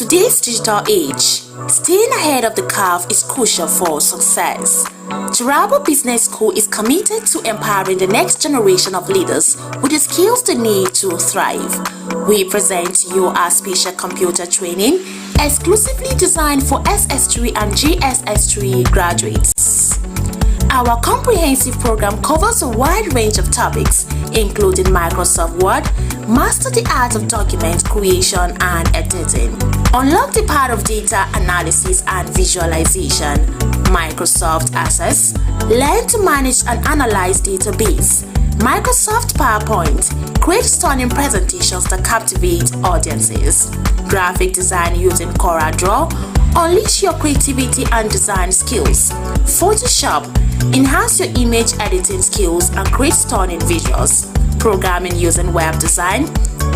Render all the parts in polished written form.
today's digital age, staying ahead of the curve is crucial for success. Turabo Business School is committed to empowering the next generation of leaders with the skills they need to thrive. We present to you our special computer training exclusively designed for SS3 and GSS3 graduates. Our comprehensive program covers a wide range of topics, including Microsoft Word, master the art of document creation and editing, unlock the power of data analysis and visualization, Microsoft Access, learn to manage and analyze database, Microsoft PowerPoint, create stunning presentations that captivate audiences, graphic design using CorelDRAW, unleash your creativity and design skills, Photoshop, enhance your image editing skills and create stunning visuals, programming using web design,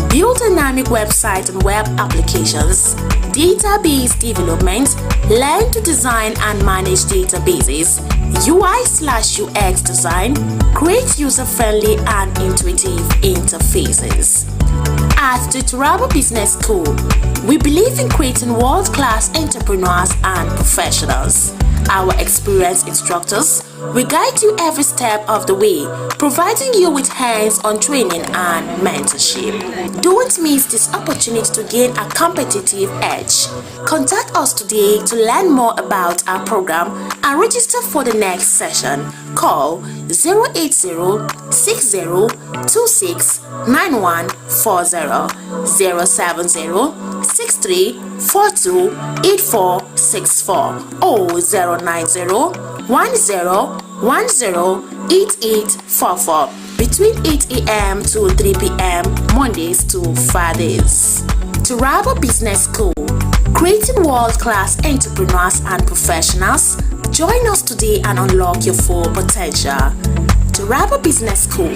build dynamic website and web applications, database development, learn to design and manage databases, UI/UX design, create user-friendly and intuitive interfaces. At the Turabo Business School, we believe in creating world-class entrepreneurs and professionals. Our experienced instructors will guide you every step of the way, providing you with hands-on training and mentorship. Don't miss this opportunity to gain a competitive edge. Contact us today to learn more about our program and register for the next session. Call 080-6026-9140, 070-6342-8464 or 090-1010-8844 between 8 a.m. to 3 p.m. Mondays to Fridays. Turabo Business School, creating world-class entrepreneurs and professionals. Join us today and unlock your full potential. Turabo Business School,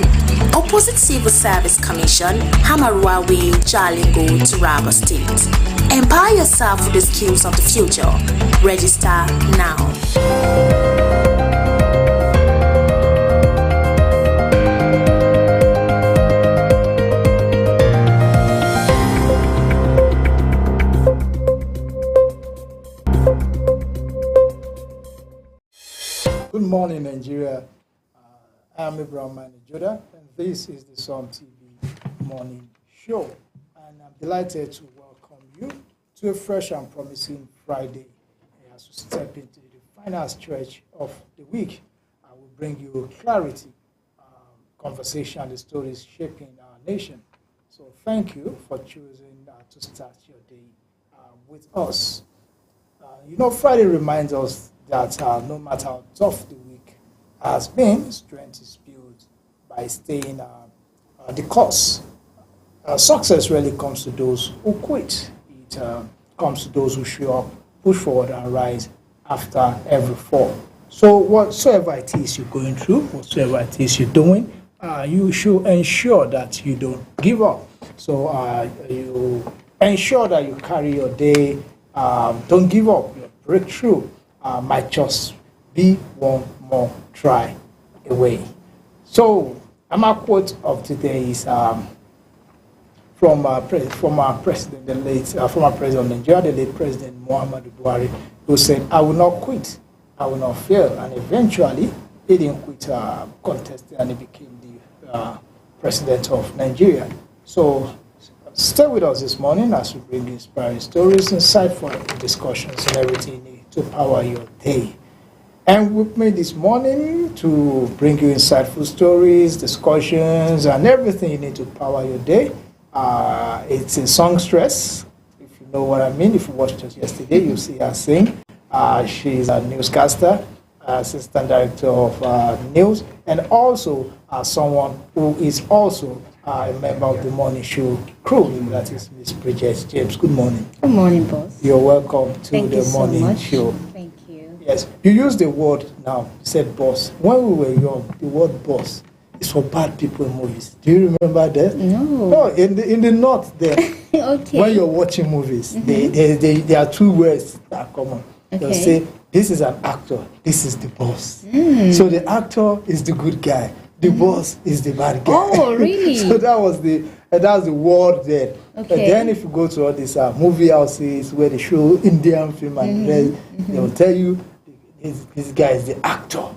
opposite Civil Service Commission, Hamarua Way, Jalingo, Turabo State. Empower yourself with the skills of the future. Register now. Good morning, Nigeria. I'm Abraham Manijoda, and this is the Sun TV Morning Show. And I'm delighted to welcome you to a fresh and promising Friday. As we step into the final stretch of the week, I will bring you clarity, conversation, and the stories shaping our nation. So thank you for choosing to start your day with us. Friday reminds us that no matter how tough the week has been, strength is built by staying the course. Success really comes to those who quit. It comes to those who show up, push forward, and rise after every fall. So whatsoever it is you're going through, whatsoever it is you're doing, you should ensure that you don't give up. So you ensure that you carry your day, don't give up. Your breakthrough might just be one more try away. So, my quote of today is from our president, the late former president of Nigeria, the late President Muhammadu Buhari, who said, "I will not quit, I will not fail." And eventually, he didn't quit contesting, and he became the president of Nigeria. So, stay with us this morning as we bring inspiring stories, insightful discussions, and everything you need to power your day. And with me this morning to bring you insightful stories, discussions, and everything you need to power your day. It's a songstress. If you know what I mean, if you watched us yesterday, you'll see her sing. She's a newscaster, assistant director of news, and also someone who is also a member of the morning show crew. That is Miss Bridget James. Good morning. Good morning, boss. You're welcome to Thank the you so morning much. show. Thank you. Yes, you used the word now, you said boss. When we were young, the word boss is for bad people in movies. Do you remember that? No. No, in the north there, Okay. when you're watching movies, there are two words that are common. They'll Okay. say, this is an actor, this is the boss. So the actor is the good guy, the boss is the bad guy. Oh, really? So that was the word there. Okay. And then if you go to all these movie houses where they show Indian film and they will tell you this guy is the actor.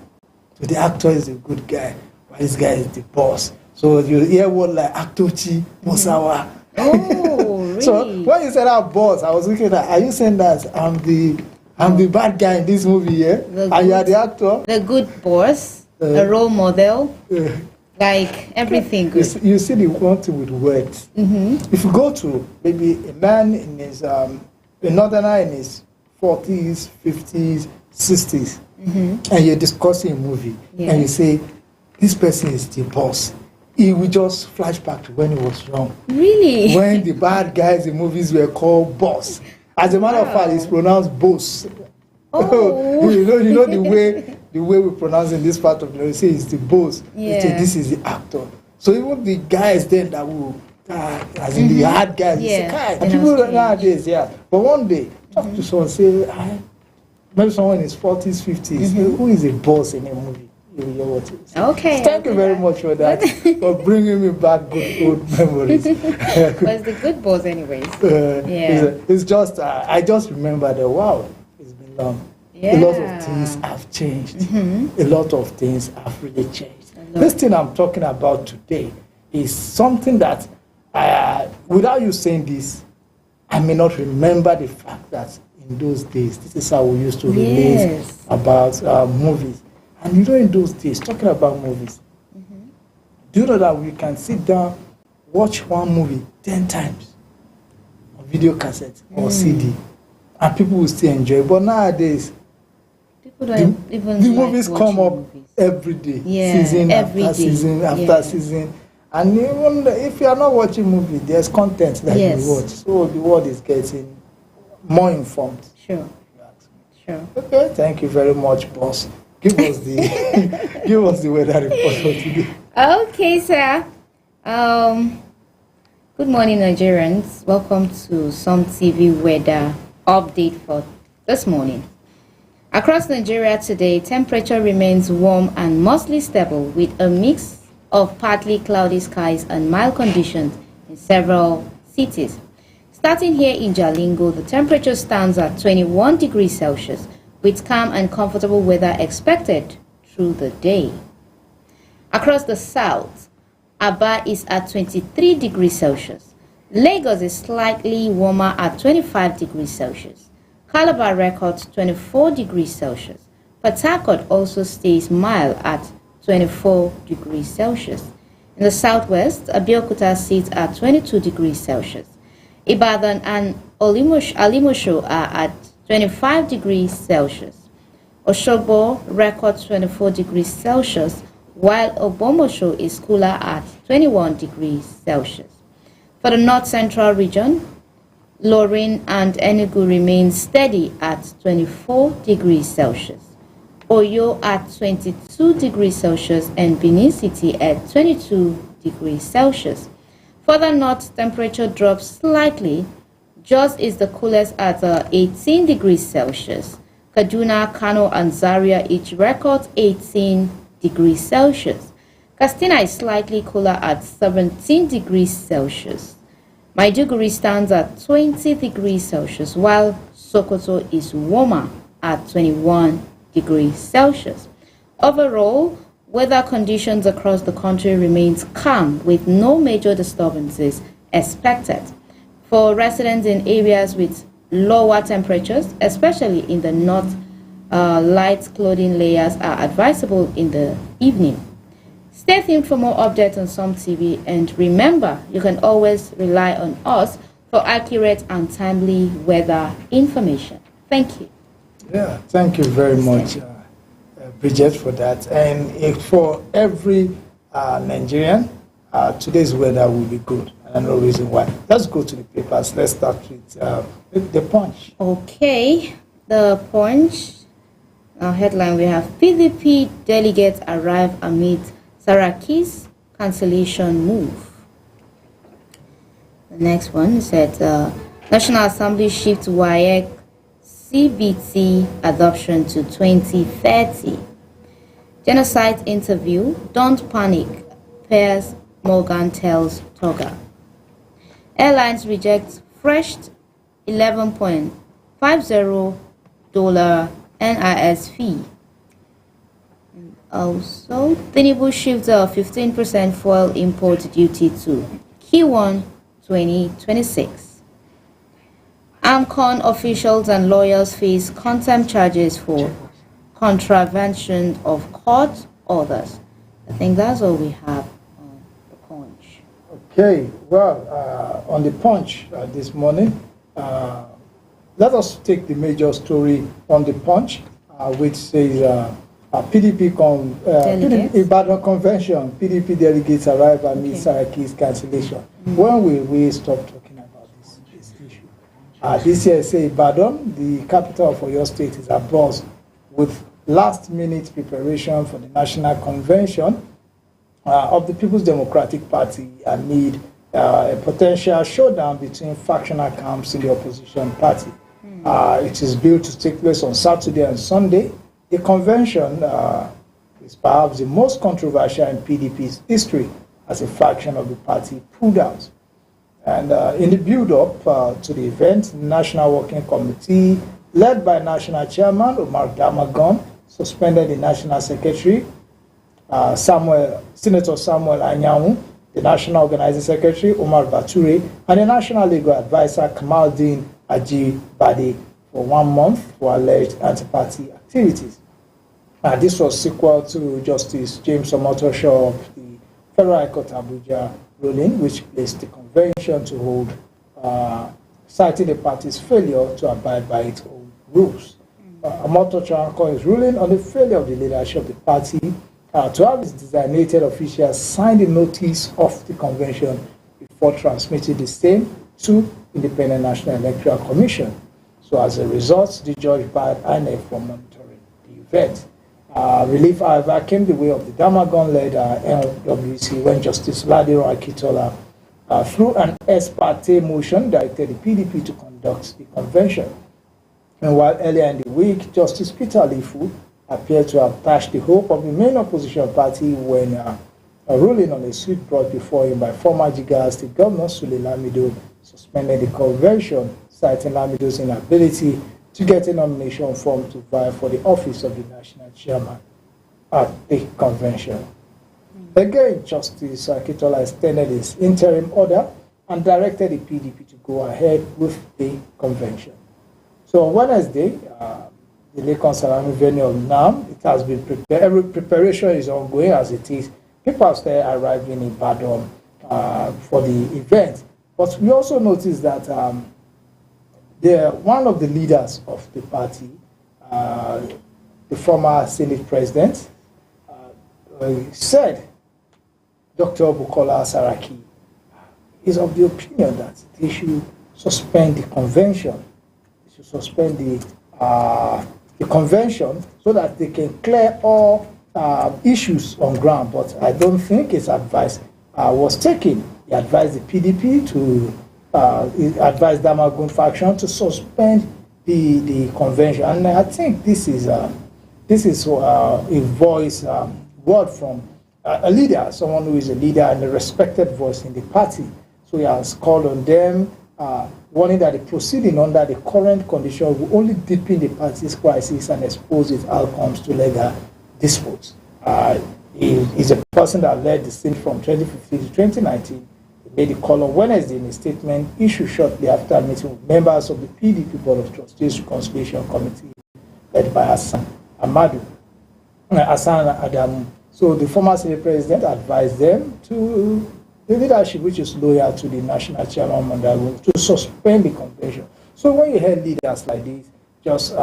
So the actor is a good guy, but this guy is the boss. So you hear word like Aktochi, Musawa. Oh, really? So when you said that boss, I was looking at, are you saying that I'm the bad guy in this movie, yeah? And you are the actor? The good boss, a role model, Uh, like everything You good. you see the one thing with words. If you go to maybe a man in his, a northerner in his 40s, 50s, 60s, and you're discussing a movie, Yeah. and you say, this person is the boss, he will just flash back to when he was young. Really? When the bad guys in movies were called boss. As a matter of fact, it's pronounced boss. Oh. you know the way we pronounce in this part of the you say it's the boss. You say Yeah. this is the actor. So even the guys then that will as in the hard guys, Yeah, you say, "Kai," they and don't people change. nowadays, yeah. But one day, talk to someone, say, maybe someone in his 40s, 50s, who is a boss in a movie? You hear what it is. Okay. Thank you very much for that, for bringing me back good old memories. But the good boss, anyways. Yeah. It's just, I just remember that, wow, it's been long. A lot Yeah. of things have changed. A lot of things have really changed. This thing I'm talking about today is something that, without you saying this, I may not remember the fact that in those days, this is how we used to relate Yes. about movies. And you know, in those days, talking about movies, do you know that we can sit down, watch one movie 10 times on video cassette or CD, and people will still enjoy it. But nowadays, People don't even the like movies come watching up movies. every day, Yeah, season every after day. season after Yeah. season. And even if you are not watching movie, there's content that Yes. you watch. So the world is getting more informed. Sure, if you ask me. sure. Okay, thank you very much, boss. Give us the give us the weather report for today. Okay, sir. Good morning, Nigerians. Welcome to Some TV weather update for this morning. Across Nigeria today, temperature remains warm and mostly stable with a mix of partly cloudy skies and mild conditions in several cities. Starting here in Jalingo, the temperature stands at 21 degrees Celsius with calm and comfortable weather expected through the day. Across the south, Aba is at 23 degrees Celsius. Lagos is slightly warmer at 25 degrees Celsius. Calabar records 24 degrees Celsius. Port Harcourt also stays mild at 24 degrees Celsius. In the southwest, Abeokuta sits at 22 degrees Celsius. Ibadan and Alimosho are at 25 degrees Celsius. Osogbo records 24 degrees Celsius, while Obomosho is cooler at 21 degrees Celsius. For the north central region, Lorin and Enugu remain steady at 24 degrees Celsius. Oyo at 22 degrees Celsius and Benin City at 22 degrees Celsius. Further north, temperature drops slightly. Jos is the coolest at 18 degrees Celsius. Kaduna, Kano, and Zaria each record 18 degrees Celsius. Katsina is slightly cooler at 17 degrees Celsius. Maiduguri stands at 20 degrees Celsius, while Sokoto is warmer at 21 degrees Celsius. Overall, weather conditions across the country remains calm with no major disturbances expected. For residents in areas with lower temperatures, especially in the north, light clothing layers are advisable in the evening. Stay tuned for more updates on Some TV, and remember, you can always rely on us for accurate and timely weather information. Thank you. Yeah, thank you very much, Bridget, for that. And for every Nigerian, today's weather will be good. And no reason why. Let's go to the papers. Let's start with the Punch. Okay, the Punch headline, we have PDP delegates arrive amid Saraki's cancellation move. The next one said National Assembly shift WAEC CBT adoption to 2030. Genocide interview, don't panic, Piers Morgan tells Toga. Airlines reject fresh $11.50 NIS fee. And also, Tinubu shifts a 15% fuel import duty to Q1 2026. AMCON officials and lawyers face contempt charges for contravention of court orders. I think that's all we have on the Punch. Okay, well, on the Punch this morning, let us take the major story on the Punch, which says PDP Ibadan Convention, PDP delegates arrive amid Saraki's cancellation. When will we stop talking about this issue? This year, say Ibadan, the capital of Oyo State, is abuzz with last-minute preparation for the National Convention of the People's Democratic Party amid a potential showdown between factional camps in the opposition party. It is built to take place on Saturday and Sunday. The convention is perhaps the most controversial in PDP's history as a faction of the party pulled out. And in the build-up to the event, the National Working Committee, led by National Chairman Omar Damagon, suspended the National Secretary, Senator Samuel Anyanwu, the National Organizing Secretary Omar Bature, and the National Legal Advisor Kamaldeen Ajibade for 1 month for alleged anti-party activities. This was sequel to Justice James Omotosho of the Federal High Court Abuja ruling, which placed the convention to hold, citing the party's failure to abide by its own rules. Omotosho is ruling on the failure of the leadership of the party to have its designated officials sign the notice of the convention before transmitting the same to Independent National Electoral Commission. So as a result, the judge barred INEC from monitoring the event. Relief, however, came the way of the Damagon-led NWC when Justice Ladiro Akitola, through an ex parte motion, directed the PDP to conduct the convention. And while earlier in the week, Justice Peter Lifu appeared to have dashed the hope of the main opposition party when a ruling on a suit brought before him by former Jigawa State Governor Sule Lamido suspended the convention, citing Lamido's inability to get a nomination form to vie for the office of the national chairman at the convention. Again, Justice Akitola extended his interim order and directed the PDP to go ahead with the convention. So on Wednesday, the Lekon Salami venue of NAM, it has been prepared. Every preparation is ongoing as it is. People are still arriving in Ibadan for the event. But we also noticed that one of the leaders of the party, the former Senate president, said Dr. Bukola Saraki is of the opinion that they should suspend the convention. They should suspend the convention so that they can clear all issues on ground. But I don't think his advice was taken. He advised the PDP to advise Damagun faction to suspend the convention. And I think this is a voice, word from a leader, someone who is a leader and a respected voice in the party. So he has called on them, warning that the proceeding under the current condition will only deepen the party's crisis and expose its outcomes to legal disputes. He is a person that led the scene from 2015 to 2019. He made the call on Wednesday in a statement issued shortly after a meeting with members of the PDP Board of Trustees Reconciliation Committee led by Hassan Adamu. So the former Senate president advised them to the leadership, which is loyal to the national chairman Mondago, to suspend the convention. So when you hear leaders like this, just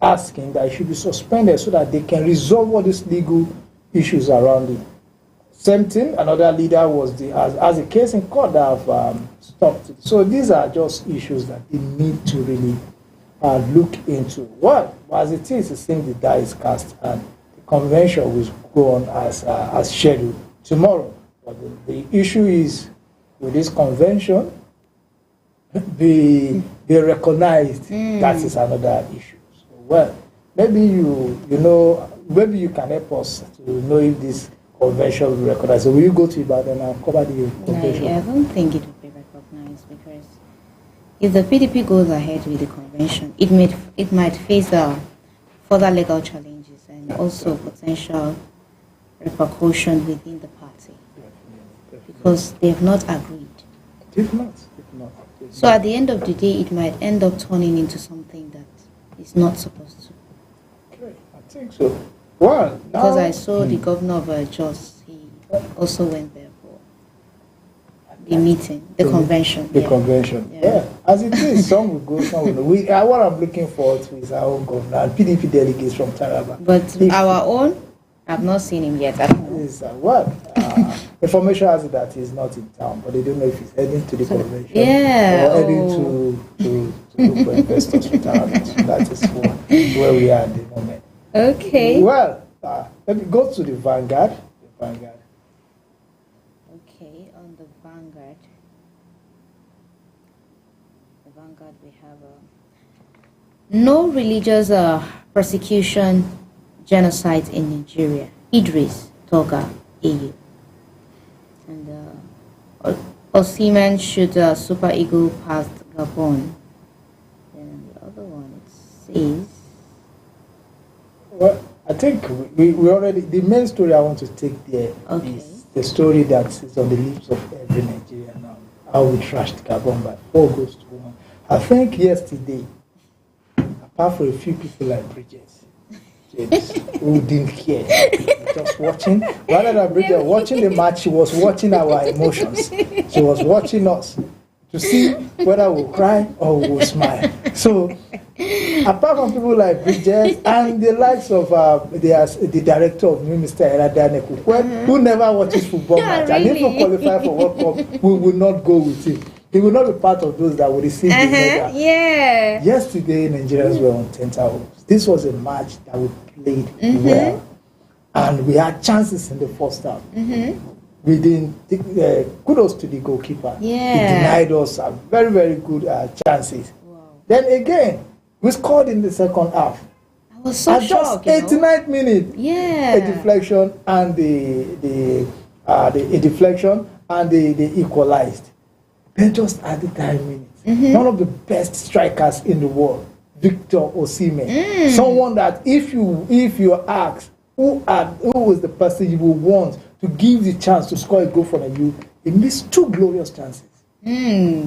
asking that it should be suspended so that they can resolve all these legal issues around it. Same thing, another leader was as a case in court that have stopped it. So these are just issues that they need to really look into. Well, as it is, it seems the die is cast and the convention will go on as scheduled tomorrow. But the issue is, with this convention, be recognized. That is another issue. So, well, maybe you know maybe you can help us to know if this convention will be recognized. So will you go to Ibadan and cover the convention? I don't think it will be recognized because if the PDP goes ahead with the convention, it might face further legal challenges and also potential repercussion within the party because they have not agreed. If not. So at the end of the day, it might end up turning into something that is not supposed to. Okay, I think so. Well, because I saw the governor of Jos, he also went there for the meeting, the convention. The convention. Yeah. As it is, some will go, some will not. What I'm looking forward to is our own governor and PDP delegates from Taraba. But our own, I've not seen him yet. I don't know. Information has it that he's not in town, but they don't know if he's heading to the convention or heading to look for investors for Taraba. So that is where we are at the moment. Okay. Well, let me go to the Vanguard. Okay, on the Vanguard. We have no religious persecution, genocide in Nigeria. Idris Toga AU. And Osimhen should Super Eagle past Gabon. And the other one it says. Well, I think we already, the main story I want to take there is the story that is on the lips of every Nigerian now. How we trashed Gabon by 4 goals to 1. I think yesterday, apart from a few people like Bridges, who didn't care, just watching, rather than Bridget watching the match, she was watching our emotions. She was watching us to see whether we'll cry or we'll smile. So, apart from people like Bridget and the likes of the director of Mr. Eradane Kukwe, who never watches football match, and if we qualify for World Cup, we will not go with him. He will not be part of those that will receive the medal. Yeah. Yesterday, Nigerians were on tenterhooks. This was a match that we played well, and we had chances in the first half. We didn't. Kudos to the goalkeeper. Yeah. He denied us very, very good chances. Wow. Then again, we scored in the second half. I was so shocked. At just 89th minute. Yeah. A deflection and the deflection and they equalized. Then just at the 10 minutes, one of the best strikers in the world, Victor Osimhen, someone that if you ask who is the person you will want to give the chance to score a goal for you, he missed 2 glorious chances.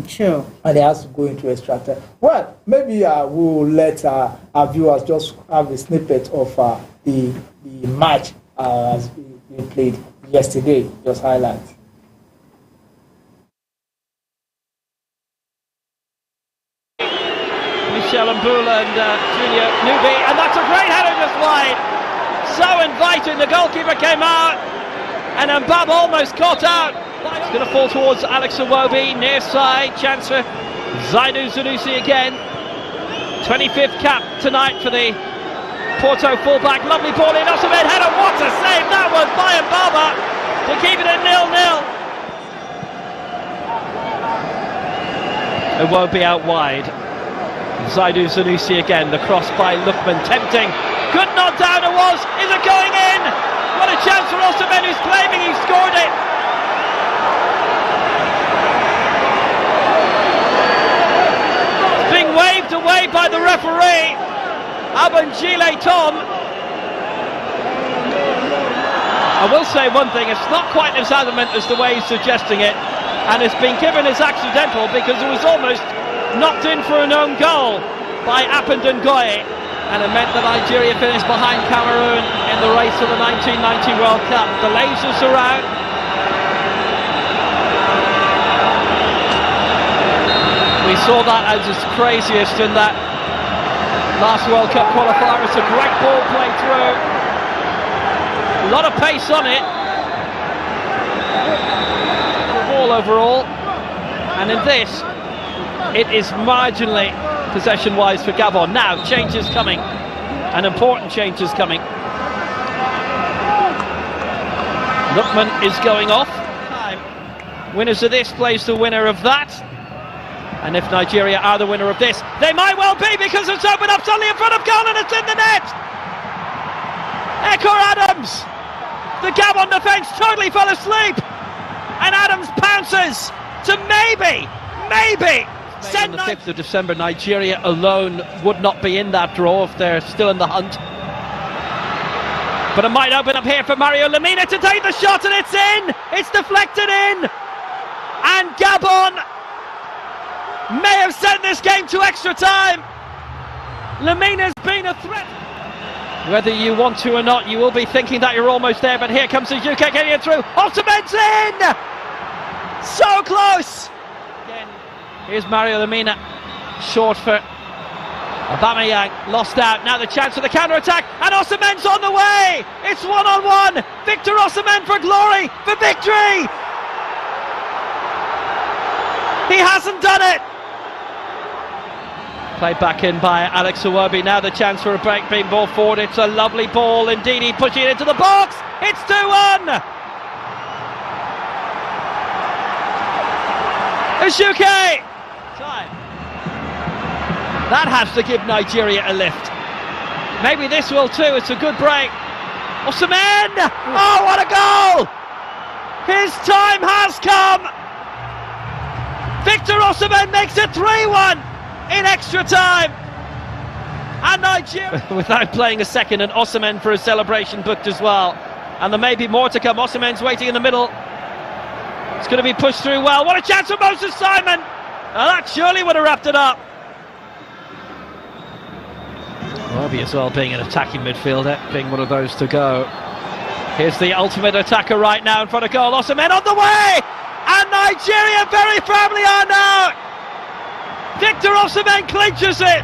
Sure. And he has to go into extra time. Well, maybe we'll let our viewers just have a snippet of the match as we played yesterday, just highlights. Michel Mbula and Junior Nubi, and that's a great header just wide. So inviting, the goalkeeper came out, and Mbaba almost caught out. It's going to fall towards Alex Iwobi, near side, chance for Zaidu Sanusi again. 25th cap tonight for the Porto fullback. Lovely ball in, Osimhen header, what a save that was by Mbaba to keep it at 0-0. Iwobi out wide. Zaidu Sanusi again, the cross by Lookman, tempting. Good knock down it was, is it going in? What a chance for Osimhen, who's claiming he scored it. It's being waved away by the referee, Abanjile Tom. I will say one thing, it's not quite as adamant as the way he's suggesting it, and it's been given as accidental because it was almost knocked in for an own goal by Apendan Goye, and it meant that Nigeria finished behind Cameroon in the race for the 1990 World Cup. The lasers are out. We saw that as its craziest in that last World Cup qualifier. It's a great ball play through, a lot of pace on it, the ball overall, and in this it is marginally possession-wise for Gabon. Now, changes coming. An important change is coming. Lookman is going off. Winners of this plays the winner of that. And if Nigeria are the winner of this, they might well be, because it's opened up suddenly in front of goal and it's in the net! Echo Adams! The Gabon defence totally fell asleep! And Adams pounces to maybe send on the 5th of December. Nigeria alone would not be in that draw if they're still in the hunt. But it might open up here for Mario Lemina to take the shot, and it's in! It's deflected in! And Gabon may have sent this game to extra time. Lemina's been a threat. Whether you want to or not, you will be thinking that you're almost there, but here comes the UK getting it through. Osimhen's in! So close! Again, here's Mario Lemina, short for Aubameyang, lost out. Now the chance for the counter-attack, and Osimhen's on the way! It's one-on-one! Victor Osimhen for glory, for victory! He hasn't done it! Played back in by Alex Iwobi. Now the chance for a break being ball forward. It's a lovely ball indeed. He pushing it into the box. It's 2-1. Azuke. Time. That has to give Nigeria a lift. Maybe this will too. It's a good break. Osimhen. Oh, what a goal! His time has come. Victor Osimhen makes it 3-1. In extra time, and Nigeria without playing a second, and Osimhen for a celebration booked as well, and there may be more to come. Osimhen's waiting in the middle. It's going to be pushed through well. What a chance for Moses Simon! Now that surely would have wrapped it up. Robbie as well, being an attacking midfielder, being one of those to go. Here's the ultimate attacker right now in front of goal. Osimhen on the way, and Nigeria very firmly are now. Victor Osimhen clinches it.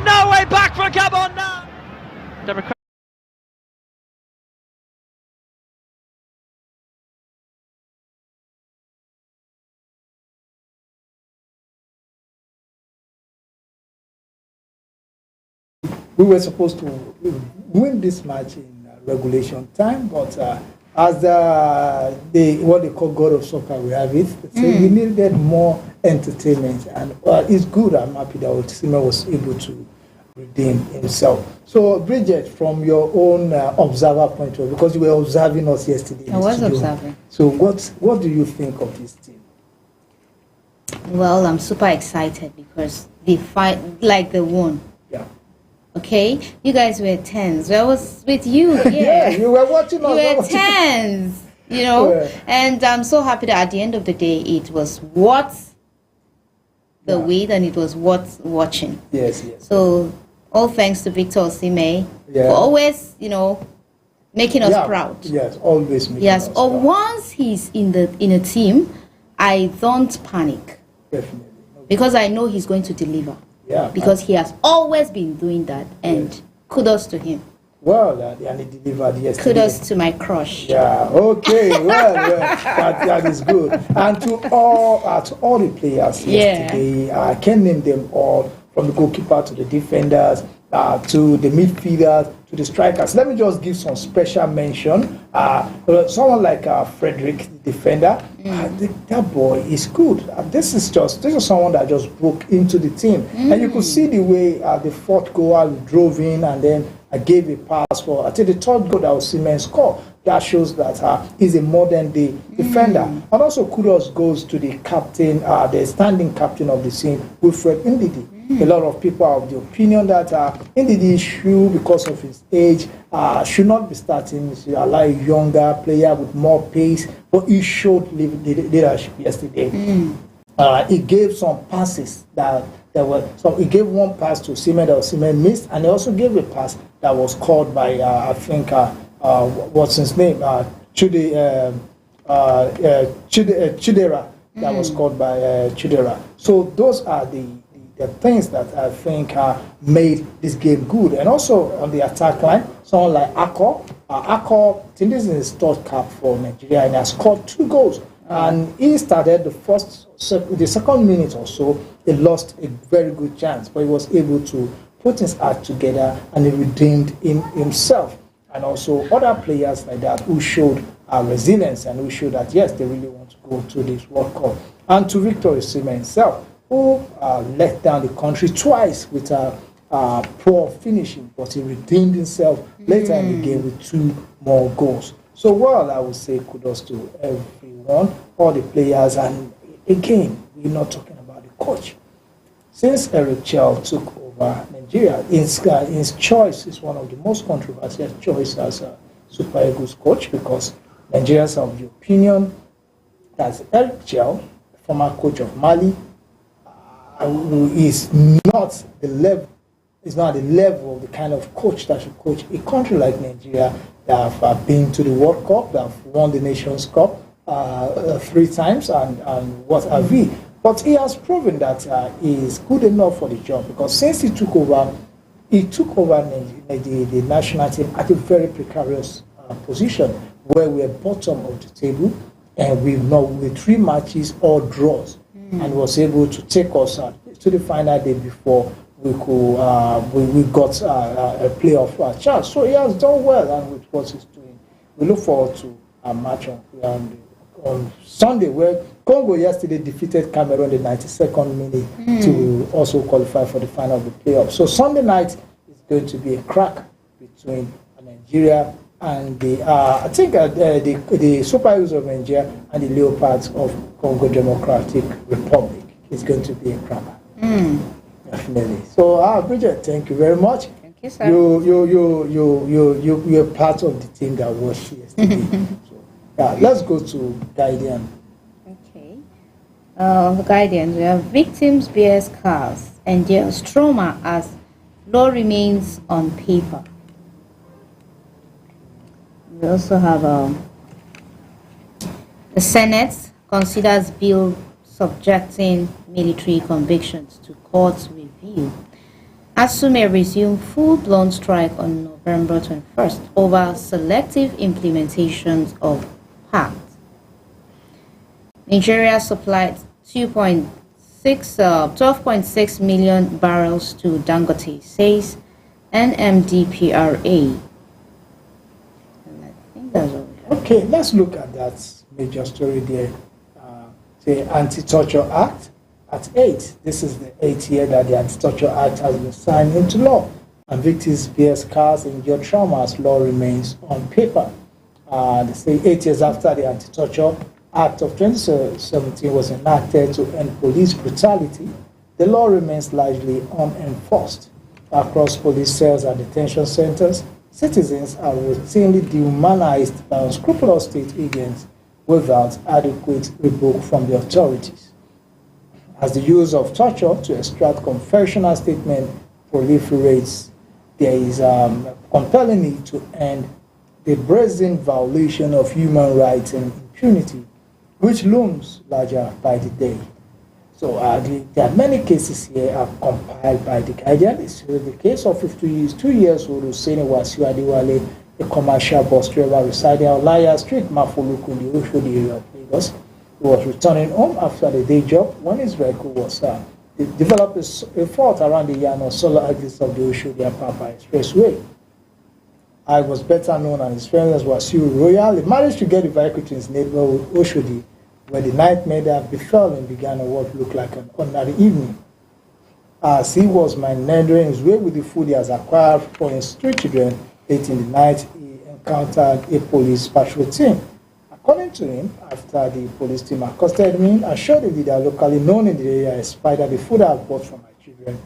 No way back for Gabon now. We were supposed to win this match in regulation time, but as what they call God of Soccer, we have it. So we needed more entertainment, and it's good. I'm happy that Osimhen was able to redeem himself. So, Bridget, from your own observer point of view, because you were observing us yesterday, I was observing. So, what do you think of this team? Well, I'm super excited because they fight like they won. Yeah. Okay, you guys were tens. I was with you. Yeah, yeah, you were watching us. You were tens. You know, yeah. And I'm so happy that at the end of the day, it was worth the wait and it was worth watching. Yes, yes. So, all thanks to Victor Osimhen Yeah. for always, making us proud. Yes, always making us Or proud. once he's in a team, I don't panic Definitely. because I know he's going to deliver. Yeah. Because he has always been doing that, and kudos to him. Well, and he delivered yesterday. Kudos to my crush. Yeah. Okay. Well, that is good. And to all the players yesterday, I can name them all, from the goalkeeper to the defenders, to the midfielders, to the strikers. Let me just give some special mention. Someone like Frederick, the defender. That boy is good. This is someone that just broke into the team, and you could see the way the fourth goal drove in, and then I gave a pass for. I think the third goal that Osimhen scored. That shows that he's a modern day defender. And also kudos goes to the captain, the standing captain of the team, Wilfred Ndidi. A lot of people are of the opinion that Ndidi should, because of his age, should not be starting. He should allow a younger player with more pace, but he showed leadership yesterday. He gave some passes that were. So he gave one pass to Osimhen that Osimhen missed, and he also gave a pass that was called by I think what's his name, Chidera. That was called by Chidera. So those are the things that I think made this game good. And also on the attack line, someone like Akko. Akko, I think this is his third cap for Nigeria, and he has scored 2 goals. And he started the second minute or so, he lost a very good chance, but he was able to put his act together, and he redeemed himself. And also other players like that who showed resilience and who showed that, yes, they really want to go to this World Cup. And to Victor Osimhen himself, who let down the country twice with poor finishing, but he redeemed himself later in the game with 2 more goals. So, well, I would say kudos to everyone, all the players, and again, we're not talking about the coach. Since Eric Chell took over Nigeria, his choice is one of the most controversial choices as a Super Eagles coach, because Nigerians are of the opinion that Eric Chell, former coach of Mali, is not the level. Is not the level of the kind of coach that should coach a country like Nigeria that have been to the World Cup, that have won the Nations Cup 3 times, and what have you. But he has proven that he is good enough for the job, because since he took over the national team at a very precarious position, where we're bottom of the table, and with 3 matches all draws, and was able to take us to the final day before we got a playoff chance. So he has done well, and with what he's doing, we look forward to a match on Sunday, where Congo yesterday defeated Cameroon in the 92nd minute to also qualify for the final of the playoffs. So Sunday night is going to be a crack between Nigeria and the Super Eagles of Nigeria and the Leopards of Congo Democratic Republic. It's going to be a cracker. Definitely. So, Bridget, thank you very much. Thank you, sir. You're part of the team that was yesterday. So, let's go to Guardian. Okay. Guardian, we have victims bears cars and there's trauma as law remains on paper. We also have the Senate considers bill subjecting military convictions to court review. ASUU may resume full-blown strike on November 21st over selective implementations of PACT. Nigeria supplied 12.6 million barrels to Dangote, says NMDPRA. And I think that's all we have. Okay, let's look at that major story there. The Anti-Torture Act at 8. This is the 8th year that the Anti-Torture Act has been signed into law, and victims bear scars and endure trauma as law remains on paper. They say 8 years after the Anti-Torture Act of 2017 was enacted to end police brutality, the law remains largely unenforced. Across police cells and detention centers, citizens are routinely dehumanized by unscrupulous state agents without adequate rebuke from the authorities. As the use of torture to extract confessional statements proliferates, there is a compelling need to end the brazen violation of human rights and impunity, which looms larger by the day. So there are many cases here compiled by the Guardian. It's the case of 2 years old Hussein Wasiu Adewale, a commercial bus driver residing on Laya Street, Mafoluku, in the Oshodi area of Lagos. He was returning home after the day job when his vehicle was developed a fault around the Yano solar axis of the Oshodi-Apapa Expressway. I was better known and his friend as Wasiu Royal. He managed to get the vehicle to his neighborhood Oshodi, where the nightmare that befell him began on what looked like an ordinary evening. As he was meandering his way with the food he has acquired for his 3 children, late in the night, he encountered a police patrol team. According to him, after the police team accosted him, assured him that locally known in the area as Spider, the food I have bought for my children.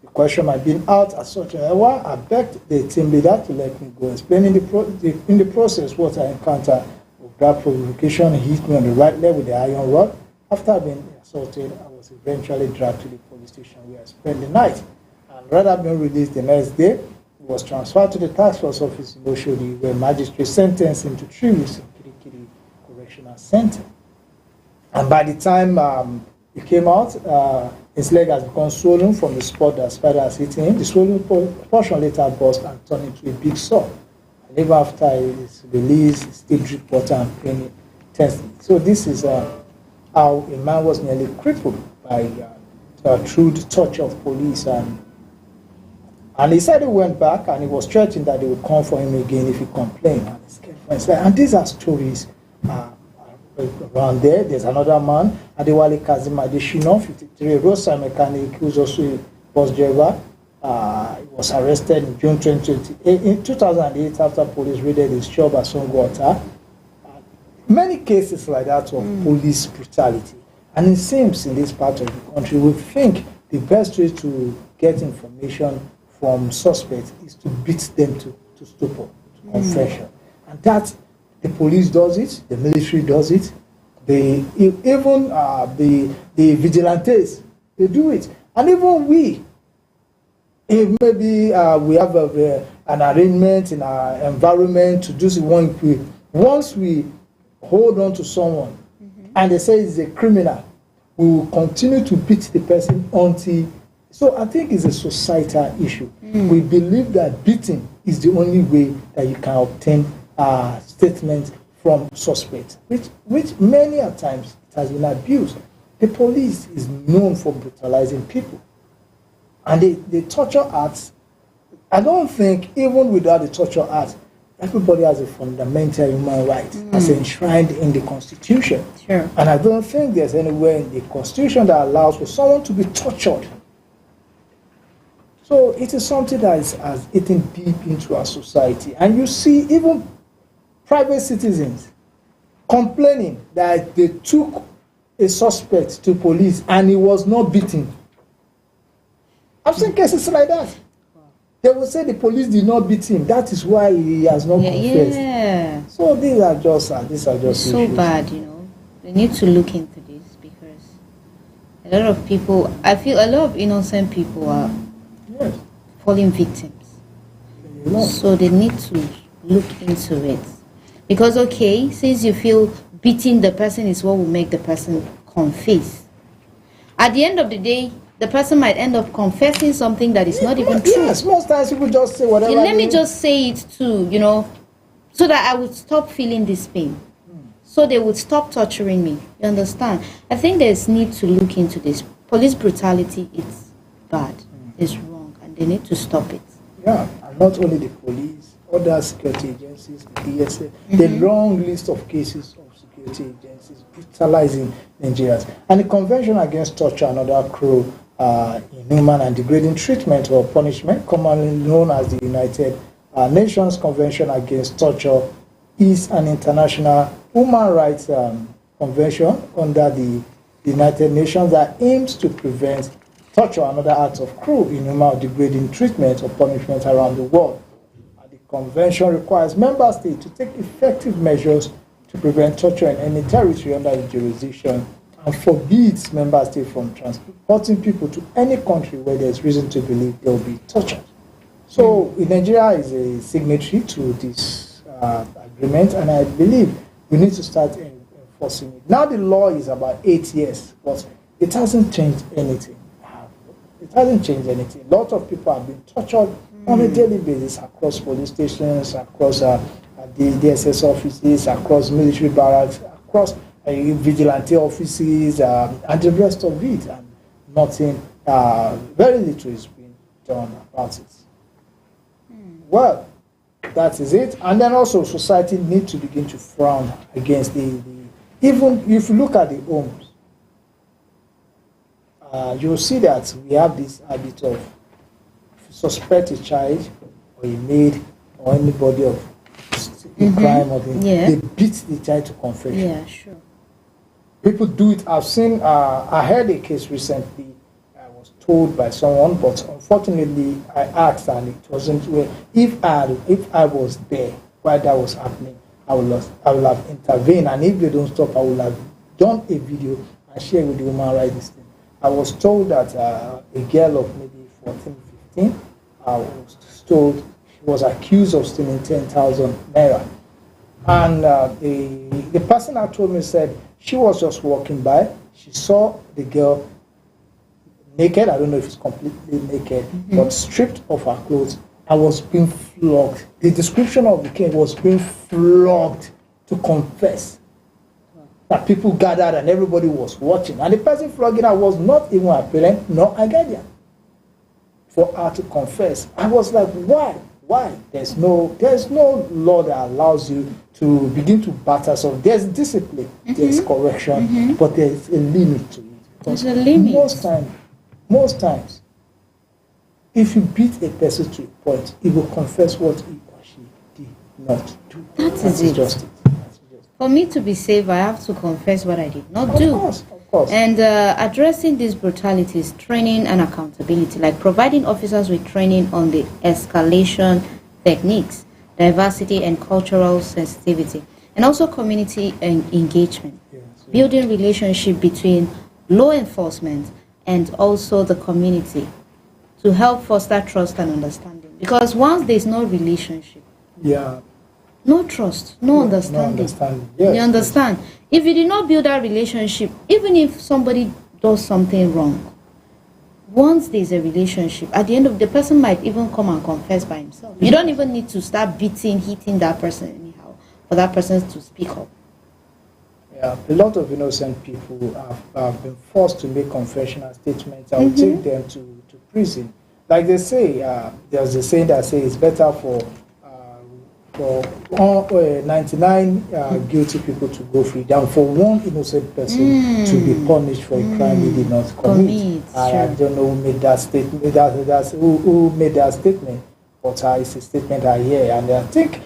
The question my being out at such an hour, I begged the team leader to let me go, explaining in the process what I encountered. With that provocation, he hit me on the right leg with the iron rod. After being assaulted, I was eventually dragged to the police station where I spent the night. And rather than being released the next day, he was transferred to the task force office in Oshodi, where magistrate sentenced him to 3 weeks in Kirikiri Correctional Center. And by the time he came out, his leg has become swollen from the spot that spider has hit him. The swollen portion later burst and turned into a big sore. And even after his release, he still drip water and pain intensely. So this is how a man was nearly crippled by through the touch of police. And he said he went back and he was threatened that they would come for him again if he complained. And, and these are stories around there. There's another man, Adewale Kazim Adeshino, 53, roadside mechanic, who's also a bus driver. He was arrested in June 2020. In 2008, after police raided his shop at Songwater. Many cases like that of police brutality. And it seems in this part of the country, we think the best way to get information from suspects is to beat them to stupor, to confession. And that the police does it, the military does it, even the vigilantes, they do it. And even we, if maybe we have an arrangement in our environment to do it, once we hold on to someone and they say he's a criminal, we will continue to beat the person until. So I think it's a societal issue. We believe that beating is the only way that you can obtain statements from suspects, which many a times it has been abused. The police is known for brutalizing people. And the torture acts, I don't think even without the torture acts, everybody has a fundamental human right as enshrined in the Constitution. Sure. And I don't think there's anywhere in the Constitution that allows for someone to be tortured. So it is something that has eaten deep into our society. And you see even private citizens complaining that they took a suspect to police and he was not beaten. I've seen cases like that. They will say the police did not beat him. That is why he has not confessed. Yeah. So these are just It's issues. so bad, you know. They need to look into this because a lot of people, I feel a lot of innocent people are Yes. falling victims. You know. So they need to look into it. Because, okay, since you feel beating the person is what will make the person confess, at the end of the day, the person might end up confessing something that is not even true. Yes, most times people just say whatever. Let me just say it too, you know, so that I would stop feeling this pain. So they would stop torturing me. You understand? I think there's need to look into this. Police brutality is bad. It's wrong. And they need to stop it. Yeah, and not only the police, other security agencies, the DSA, the long list of cases of security agencies brutalizing Nigerians. And the Convention Against Torture and Other Cruel, Inhuman and Degrading Treatment or Punishment, commonly known as the United Nations Convention Against Torture, is an international human rights convention under the United Nations that aims to prevent torture and other acts of cruel, inhuman, or degrading treatment or punishment around the world. And the convention requires member states to take effective measures to prevent torture in any territory under the jurisdiction and forbids member states from transporting people to any country where there is reason to believe they will be tortured. So Nigeria is a signatory to this agreement, and I believe we need to start enforcing it. Now the law is about 8 years, but it hasn't changed anything. It hasn't changed anything. A lot of people have been tortured on a daily basis across police stations, across the DSS offices, across military barracks, across vigilante offices, and the rest of it. And nothing, very little is being done about it. Well, that is it. And then also society needs to begin to frown against even if you look at the homes, you'll see that we have this habit of, if you suspect a child or a maid or anybody of a crime or they beat the child to confession. Yeah, sure. People do it. I've seen, I heard a case recently. I was told by someone, but unfortunately I asked and it wasn't well. If I was there while that was happening, I would have intervened, and if they don't stop, I would have done a video and shared with the human rights thing. I was told that a girl of maybe 14, 15, was told she was accused of stealing 10,000 naira. And the person that told me said she was just walking by. She saw the girl naked. I don't know if it's completely naked, but stripped of her clothes and was being flogged. The description of the case was being flogged to confess. That people gathered and everybody was watching. And the person flogging her was not even a parent nor a guardian. For her to confess. I was like, why? Why? There's no law that allows you to begin to batter someone. There's discipline, there's correction, but there's a limit to it. There's a limit. Most times, If you beat a person to a point, he will confess what he or she did not do. That is it. Just it. For me to be safe, I have to confess what I did not do. Of course. And addressing these brutalities, training and accountability, like providing officers with training on the escalation techniques, diversity and cultural sensitivity, and also community engagement, building relationship between law enforcement and also the community to help foster trust and understanding. Because once there's no relationship, no trust, no understanding. Yes. You understand? If you did not build that relationship, even if somebody does something wrong, once there's a relationship, at the end of the person might even come and confess by himself. You don't even need to start hitting that person anyhow for that person to speak up. Yeah, a lot of innocent people have been forced to make confessional statements that will take them to prison. Like they say, there's a saying that says it's better for 99 guilty people to go free than for one innocent person to be punished for a crime he did not commit. I don't know who made that statement. Who made that statement? But it's a statement I hear, and I think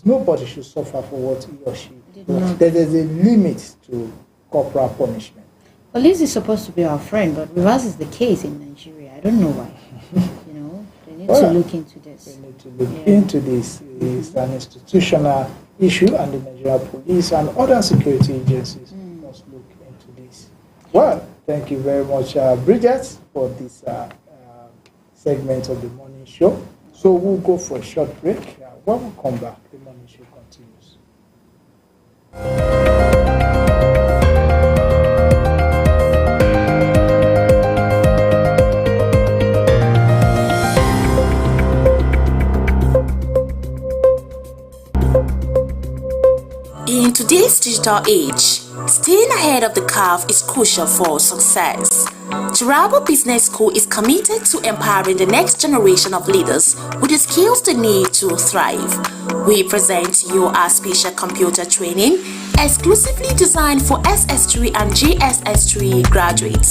nobody should suffer for what he or she did. There's a limit to corporal punishment. Police is supposed to be our friend, but reverse is the case in Nigeria. I don't know why. They need to look into this. They need to look into this. It's an institutional issue, and the Nigerian police and other security agencies must look into this. Well, thank you very much, Bridget, for this segment of the morning show. So we'll go for a short break. When we come back, the morning show continues. In today's digital age, staying ahead of the curve is crucial for success. Turabo Business School is committed to empowering the next generation of leaders with the skills they need to thrive. We present you our special computer training exclusively designed for SS3 and JSS3 graduates.